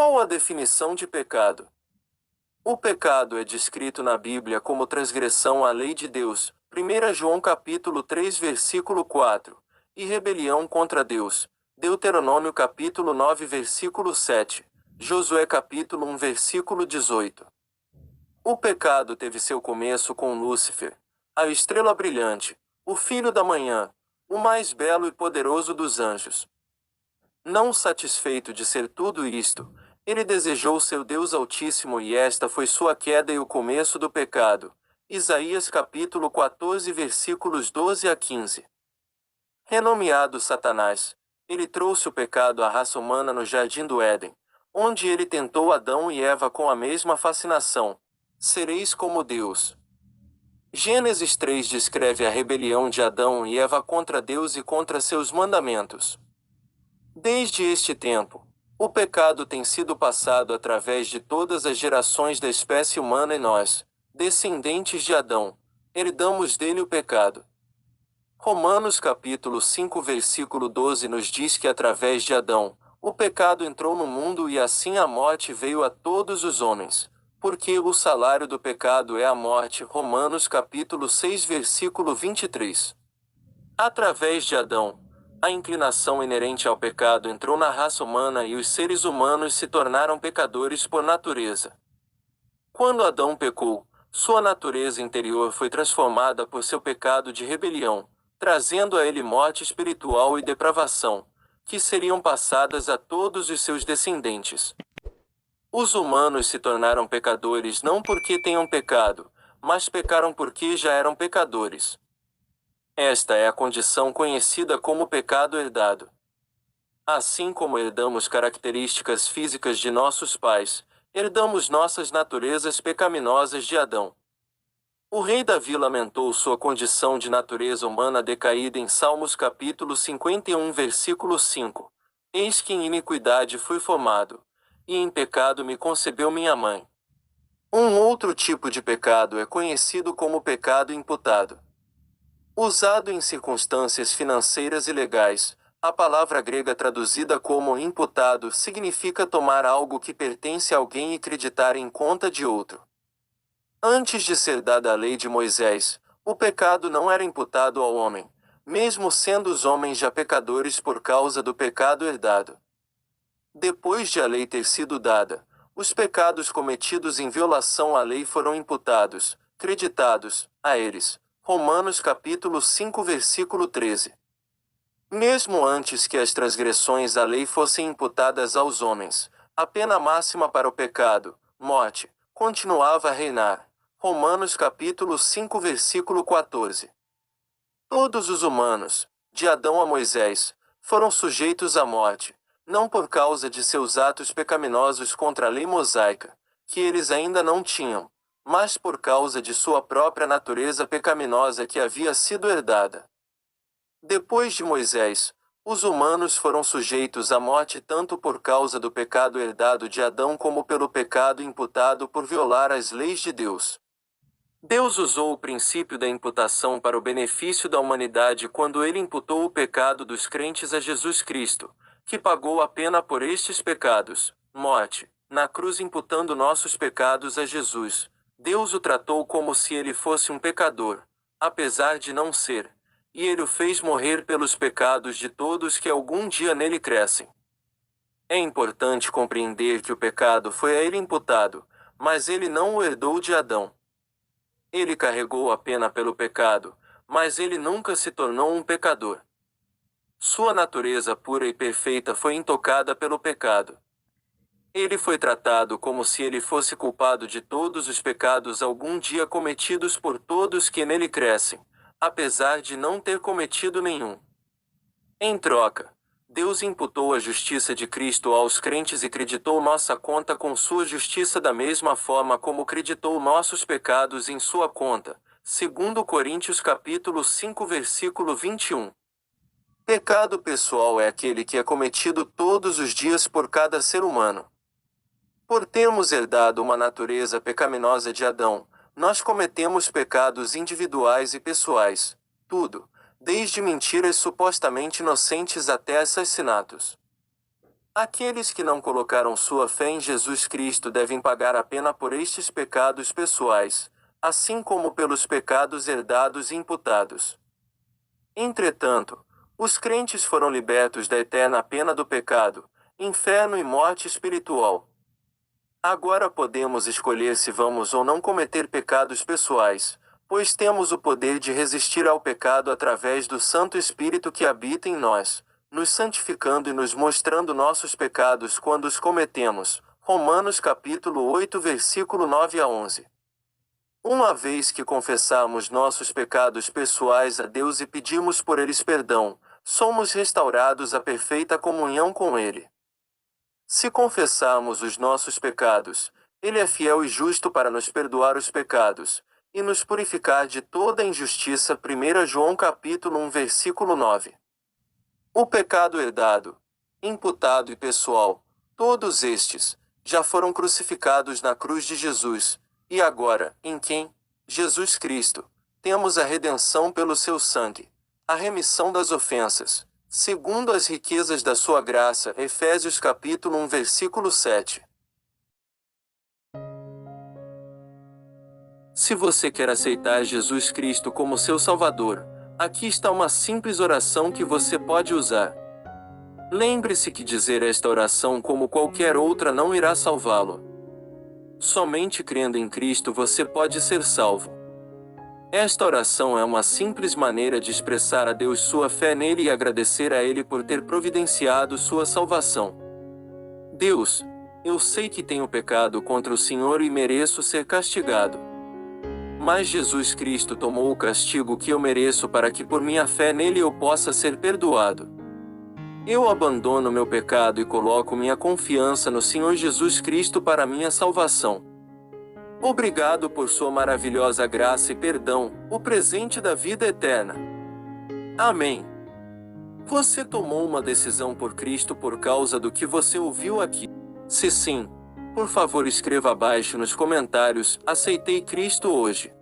Qual a definição de pecado? O pecado é descrito na Bíblia como transgressão à lei de Deus, 1 João capítulo 3 versículo 4, e rebelião contra Deus, Deuteronômio capítulo 9 versículo 7, Josué capítulo 1 versículo 18. O pecado teve seu começo com Lúcifer, a estrela brilhante, o filho da manhã, o mais belo e poderoso dos anjos. Não satisfeito de ser tudo isto, ele desejou seu Deus Altíssimo e esta foi sua queda e o começo do pecado. Isaías capítulo 14 versículos 12 a 15. Renomeado Satanás, ele trouxe o pecado à raça humana no Jardim do Éden, onde ele tentou Adão e Eva com a mesma fascinação: sereis como Deus. Gênesis 3 descreve a rebelião de Adão e Eva contra Deus e contra seus mandamentos. Desde este tempo, o pecado tem sido passado através de todas as gerações da espécie humana e nós, descendentes de Adão, herdamos dele o pecado. Romanos capítulo 5 versículo 12 nos diz que através de Adão, o pecado entrou no mundo e assim a morte veio a todos os homens, porque o salário do pecado é a morte. Romanos capítulo 6 versículo 23. Através de Adão, a inclinação inerente ao pecado entrou na raça humana e os seres humanos se tornaram pecadores por natureza. Quando Adão pecou, sua natureza interior foi transformada por seu pecado de rebelião, trazendo a ele morte espiritual e depravação, que seriam passadas a todos os seus descendentes. Os humanos se tornaram pecadores não porque tenham pecado, mas pecaram porque já eram pecadores. Esta é a condição conhecida como pecado herdado. Assim como herdamos características físicas de nossos pais, herdamos nossas naturezas pecaminosas de Adão. O rei Davi lamentou sua condição de natureza humana decaída em Salmos capítulo 51 versículo 5. Eis que em iniquidade fui formado, e em pecado me concebeu minha mãe. Um outro tipo de pecado é conhecido como pecado imputado. Usado em circunstâncias financeiras e legais, a palavra grega traduzida como imputado significa tomar algo que pertence a alguém e creditar em conta de outro. Antes de ser dada a lei de Moisés, o pecado não era imputado ao homem, mesmo sendo os homens já pecadores por causa do pecado herdado. Depois de a lei ter sido dada, os pecados cometidos em violação à lei foram imputados, creditados, a eles. Romanos capítulo 5 versículo 13. Mesmo antes que as transgressões à lei fossem imputadas aos homens, a pena máxima para o pecado, morte, continuava a reinar. Romanos capítulo 5 versículo 14. Todos os humanos, de Adão a Moisés, foram sujeitos à morte, não por causa de seus atos pecaminosos contra a lei mosaica, que eles ainda não tinham, mas por causa de sua própria natureza pecaminosa que havia sido herdada. Depois de Moisés, os humanos foram sujeitos à morte tanto por causa do pecado herdado de Adão como pelo pecado imputado por violar as leis de Deus. Deus usou o princípio da imputação para o benefício da humanidade quando ele imputou o pecado dos crentes a Jesus Cristo, que pagou a pena por estes pecados, morte, na cruz imputando nossos pecados a Jesus. Deus o tratou como se ele fosse um pecador, apesar de não ser, e ele o fez morrer pelos pecados de todos que algum dia nele crescem. É importante compreender que o pecado foi a ele imputado, mas ele não o herdou de Adão. Ele carregou a pena pelo pecado, mas ele nunca se tornou um pecador. Sua natureza pura e perfeita foi intocada pelo pecado. Ele foi tratado como se ele fosse culpado de todos os pecados algum dia cometidos por todos que nele crescem, apesar de não ter cometido nenhum. Em troca, Deus imputou a justiça de Cristo aos crentes e creditou nossa conta com sua justiça da mesma forma como creditou nossos pecados em sua conta, segundo Coríntios capítulo 5 versículo 21. Pecado pessoal é aquele que é cometido todos os dias por cada ser humano. Por termos herdado uma natureza pecaminosa de Adão, nós cometemos pecados individuais e pessoais, tudo, desde mentiras supostamente inocentes até assassinatos. Aqueles que não colocaram sua fé em Jesus Cristo devem pagar a pena por estes pecados pessoais, assim como pelos pecados herdados e imputados. Entretanto, os crentes foram libertos da eterna pena do pecado, inferno e morte espiritual. Agora podemos escolher se vamos ou não cometer pecados pessoais, pois temos o poder de resistir ao pecado através do Santo Espírito que habita em nós, nos santificando e nos mostrando nossos pecados quando os cometemos. Romanos capítulo 8 versículo 9 a 11. Uma vez que confessamos nossos pecados pessoais a Deus e pedimos por eles perdão, somos restaurados à perfeita comunhão com Ele. Se confessarmos os nossos pecados, Ele é fiel e justo para nos perdoar os pecados, e nos purificar de toda injustiça. 1 João capítulo 1 versículo 9. O pecado herdado, imputado e pessoal, todos estes, já foram crucificados na cruz de Jesus, e agora, em quem? Jesus Cristo, temos a redenção pelo seu sangue, a remissão das ofensas, segundo as riquezas da sua graça. Efésios capítulo 1 versículo 7. Se você quer aceitar Jesus Cristo como seu Salvador, aqui está uma simples oração que você pode usar. Lembre-se que dizer esta oração como qualquer outra não irá salvá-lo. Somente crendo em Cristo você pode ser salvo. Esta oração é uma simples maneira de expressar a Deus sua fé nele e agradecer a Ele por ter providenciado sua salvação. Deus, eu sei que tenho pecado contra o Senhor e mereço ser castigado. Mas Jesus Cristo tomou o castigo que eu mereço para que por minha fé nele eu possa ser perdoado. Eu abandono meu pecado e coloco minha confiança no Senhor Jesus Cristo para minha salvação. Obrigado por sua maravilhosa graça e perdão, o presente da vida eterna. Amém. Você tomou uma decisão por Cristo por causa do que você ouviu aqui? Se sim, por favor escreva abaixo nos comentários: aceitei Cristo hoje.